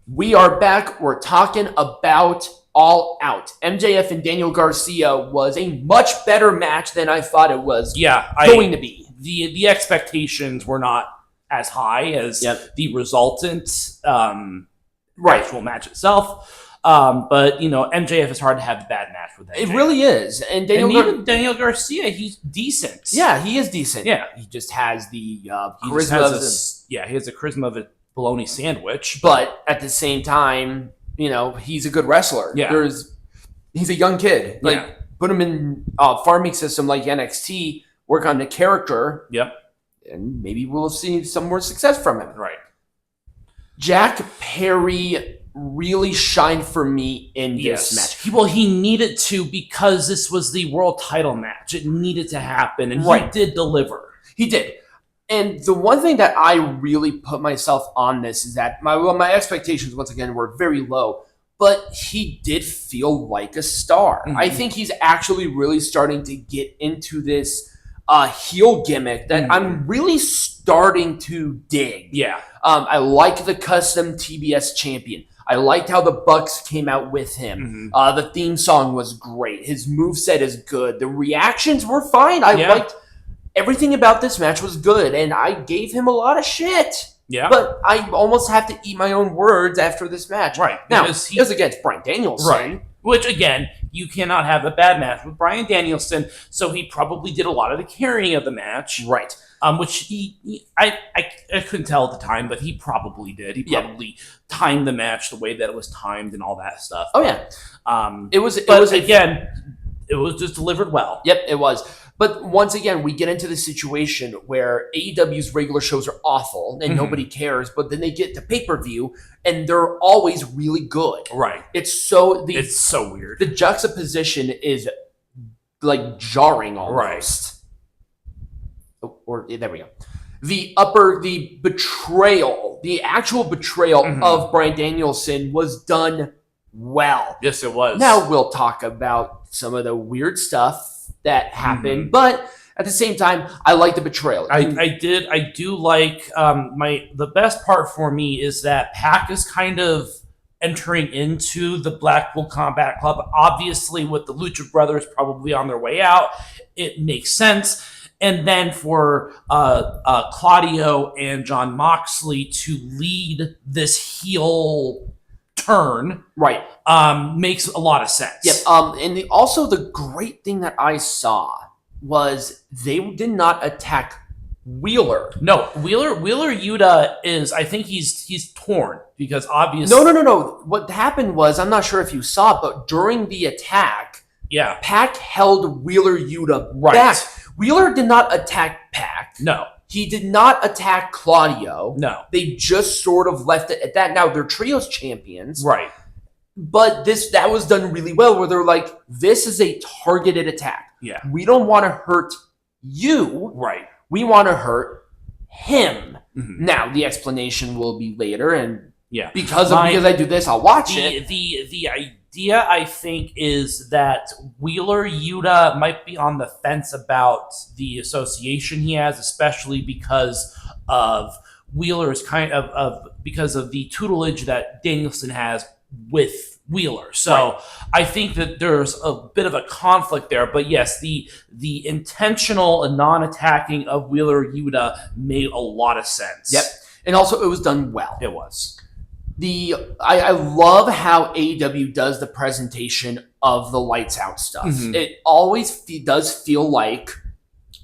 We are back. We're talking about All Out. MJF and Daniel Garcia was a much better match than I thought it was going to be. The expectations were not as high as the resultant actual match itself. But, MJF is hard to have a bad match with that. It really is. And even Daniel Garcia, he's decent. Yeah, he is decent. Yeah. He just has the charisma. He has the charisma of a bologna sandwich. But at the same time, he's a good wrestler. Yeah. He's a young kid. Put him in a farming system like NXT, work on the character. Yep. And maybe we'll see some more success from him. Right. Jack Perry really shined for me in this match. Well, he needed to because this was the world title match. It needed to happen, and he did deliver. He did. And the one thing that I really put myself on this is that my expectations, once again, were very low, but he did feel like a star. Mm-hmm. I think he's actually really starting to get into this heel gimmick that I'm really starting to dig. Yeah. I like the custom TBS champion. I liked how the Bucks came out with him. Mm-hmm. The theme song was great. His moveset is good. The reactions were fine. I liked everything about this match was good, and I gave him a lot of shit. Yeah. But I almost have to eat my own words after this match. Right. Now, he was against Bryan Danielson. Right. Which, again, you cannot have a bad match with Bryan Danielson, so he probably did a lot of the carrying of the match. Right. Which I couldn't tell at the time, but he probably did. He probably timed the match the way that it was timed and all that stuff. Oh, yeah. It was just delivered well. Yep, it was. But once again, we get into the situation where AEW's regular shows are awful and nobody cares, but then they get to pay-per-view and they're always really good. Right. It's so weird. The juxtaposition is like jarring almost. Right. There we go. The betrayal, the actual betrayal of Bryan Danielson was done well. Yes, it was. Now we'll talk about some of the weird stuff that happened, but at the same time, I like the betrayal. I do like the best part for me is that Pac is kind of entering into the Blackpool Combat Club. Obviously, with the Lucha Brothers probably on their way out, it makes sense. And then for Claudio and Jon Moxley to lead this heel turn, right, makes a lot of sense. Yep. And also the great thing that I saw was they did not attack Wheeler. No, Wheeler Yuta is, I think he's torn because obviously. No. What happened was, I'm not sure if you saw it, but during the attack, Pac held Wheeler Yuta back. Wheeler did not attack Pac. No. He did not attack Claudio. No. They just sort of left it at that. Now, they're trios champions. Right. But that was done really well, where they're like, this is a targeted attack. Yeah. We don't want to hurt you. Right. We want to hurt him. Mm-hmm. Now, the explanation will be later, and because I do this, I'll watch it. The idea, I think, is that Wheeler Yuta might be on the fence about the association he has, especially because of Wheeler's because of the tutelage that Danielson has with Wheeler. So I think that there's a bit of a conflict there. But yes, the intentional and non-attacking of Wheeler Yuta made a lot of sense. Yep. And also, it was done well. It was. I love how AEW does the presentation of the lights out stuff. Mm-hmm. It always does feel like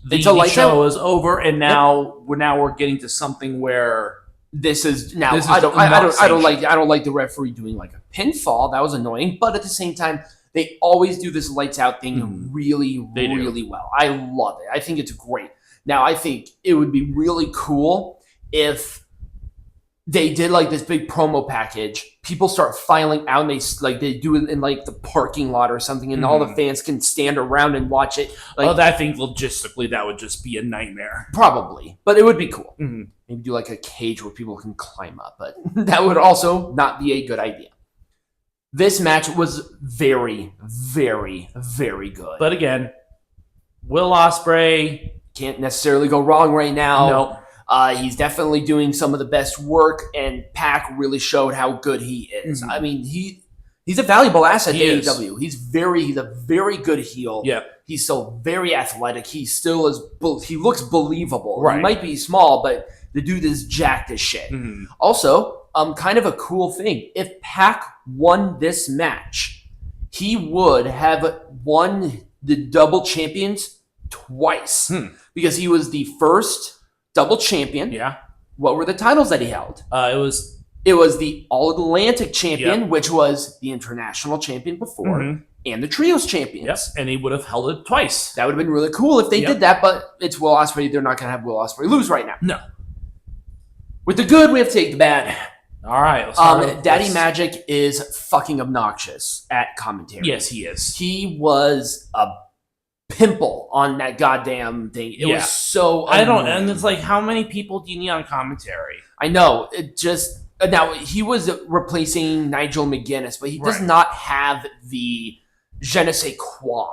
the show is over, and now we're getting to something where this is now. I don't like the referee doing like a pinfall. That was annoying, but at the same time, they always do this lights out thing really well. I love it. I think it's great. Now, I think it would be really cool if they did like this big promo package. People start filing out, and they do it in like the parking lot or something, and all the fans can stand around and watch it. I think logistically that would just be a nightmare. Probably, but it would be cool. Mm-hmm. Maybe do like a cage where people can climb up, but that would also not be a good idea. This match was very, very, very good. But again, Will Ospreay can't necessarily go wrong right now. Nope. He's definitely doing some of the best work, and Pac really showed how good he is. I mean, he's a valuable asset to AEW. He's a very good heel. Yeah. He's still very athletic. He still is. He looks believable. Right. He might be small, but the dude is jacked as shit. Also, kind of a cool thing. If Pac won this match, he would have won the double champions twice because he was the first double champion. Yeah. What were the titles that he held? It was the All-Atlantic champion, which was the international champion before, and the trios champions. Yep. And he would have held it twice. That would have been really cool if they did that, but it's Will Ospreay. They're not going to have Will Ospreay lose right now. No. With the good, we have to take the bad. All right. Daddy Magic is fucking obnoxious at commentary. Yes, he is. He was a pimple on that goddamn thing. It was so annoying. And it's like, how many people do you need on commentary? I know. It just now he was replacing Nigel McGuinness, but he does not have the je ne sais quoi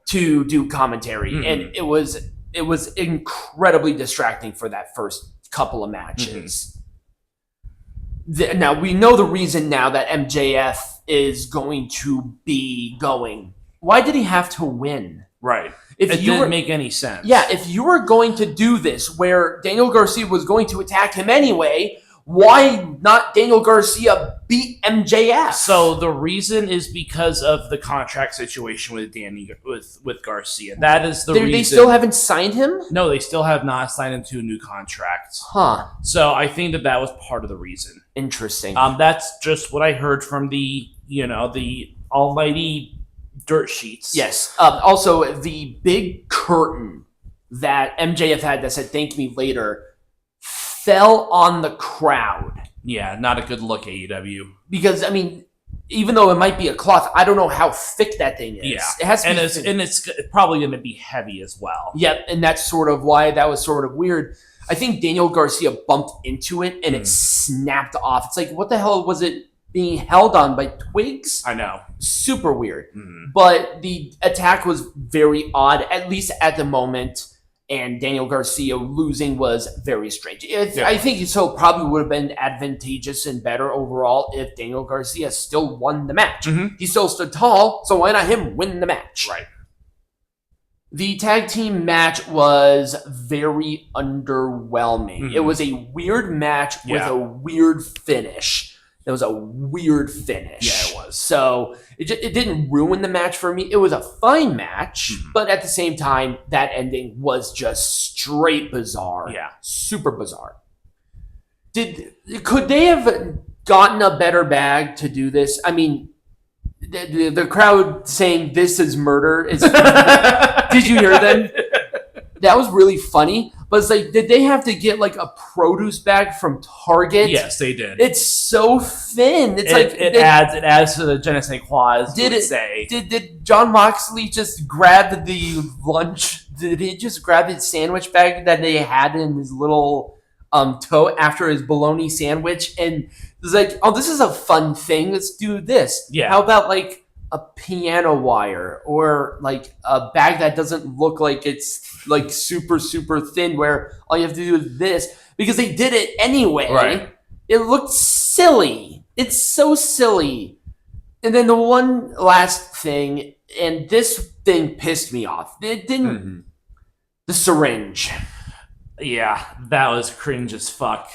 to do commentary, and it was incredibly distracting for that first couple of matches. Now we know the reason now that MJF is going to be going. Why did he have to win? Right. It didn't make any sense. Yeah, if you were going to do this where Daniel Garcia was going to attack him anyway, why not Daniel Garcia beat MJF? So the reason is because of the contract situation with with Garcia. That is the reason. They still haven't signed him? No, they still have not signed him to a new contract. Huh. So I think that was part of the reason. Interesting. That's just what I heard from the almighty dirt sheets. Yes. Also, the big curtain that MJF had that said "Thank me later" fell on the crowd. Yeah, not a good look, AEW. Because I mean, even though it might be a cloth, I don't know how thick that thing is. Yeah, it has to be it's probably going to be heavy as well. Yep, and that's sort of why that was sort of weird. I think Daniel Garcia bumped into it and it snapped off. It's like, what the hell was it being held on by twigs? I know. Super weird. But the attack was very odd, at least at the moment, and Daniel Garcia losing was very strange. I think so probably would have been advantageous and better overall if Daniel Garcia still won the match. He still stood tall, so why not him win the match? Right. The tag team match was very underwhelming. It was a weird match with a weird finish. It was a weird finish. Yeah, it was. So it didn't ruin the match for me. It was a fine match, but at the same time, that ending was just straight bizarre. Yeah. Super bizarre. Could they have gotten a better bag to do this? I mean, the crowd saying this is murder is did you hear them? That was really funny. But it's like, did they have to get like a produce bag from Target? Yes, they did. It's so thin. It's it adds to the je ne sais quoi. Did John Moxley just grab the lunch? Did he just grab his sandwich bag that they had in his little tote after his bologna sandwich? And it's like, oh, this is a fun thing. Let's do this. Yeah. How about like a piano wire or like a bag that doesn't look like it's like super, super thin where all you have to do is this, because they did it anyway. Right. It looked silly. It's so silly. And then the one last thing, and this thing pissed me off. It didn't. The syringe. Yeah, that was cringe as fuck.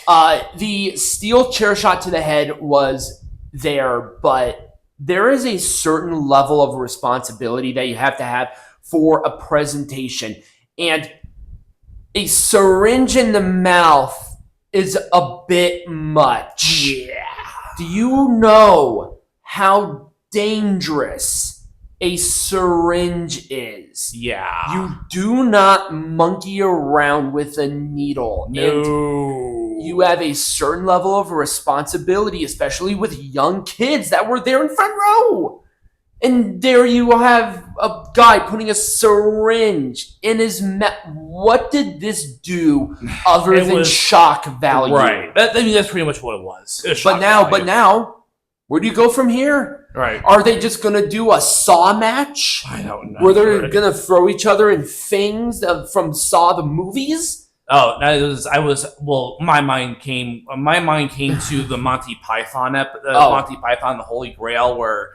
The steel chair shot to the head was there, but there is a certain level of responsibility that you have to have for a presentation. And a syringe in the mouth is a bit much. Yeah. Do you know how dangerous a syringe is? Yeah. You do not monkey around with a needle. No. And you have a certain level of responsibility, especially with young kids that were there in front row. And there you have a guy putting a syringe in his mouth. What did this do other than shock value? Right. I mean, that's pretty much what it was. But now, where do you go from here? Right. Are they just going to do a Saw match? I don't know. Where they're going to throw each other in things from Saw the movies? Oh, my mind came to the Monty Python Monty Python, the Holy Grail, where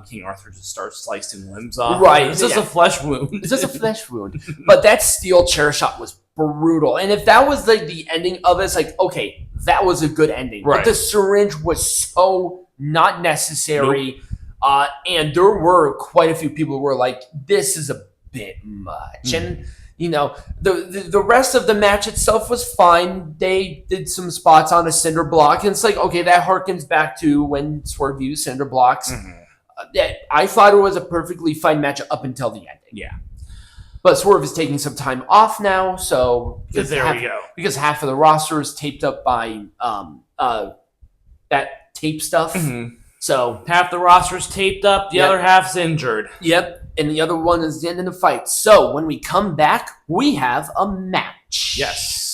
King Arthur just starts slicing limbs off. Right. It's just a flesh wound. It's just a flesh wound. But that steel chair shot was brutal. And if that was like the ending of it, it's like, okay, that was a good ending. Right. But the syringe was so not necessary. Nope. And there were quite a few people who were like, this is a bit much. And the rest of the match itself was fine. They did some spots on a cinder block, and it's like, okay, that harkens back to when Swerve used cinder blocks. I thought it was a perfectly fine match up until the ending. Yeah. But Swerve is taking some time off now, so because half of the roster is taped up by that tape stuff. So half the roster is taped up, the other half's injured. Yep. And the other one is the end of the fight. So when we come back, we have a match. Yes.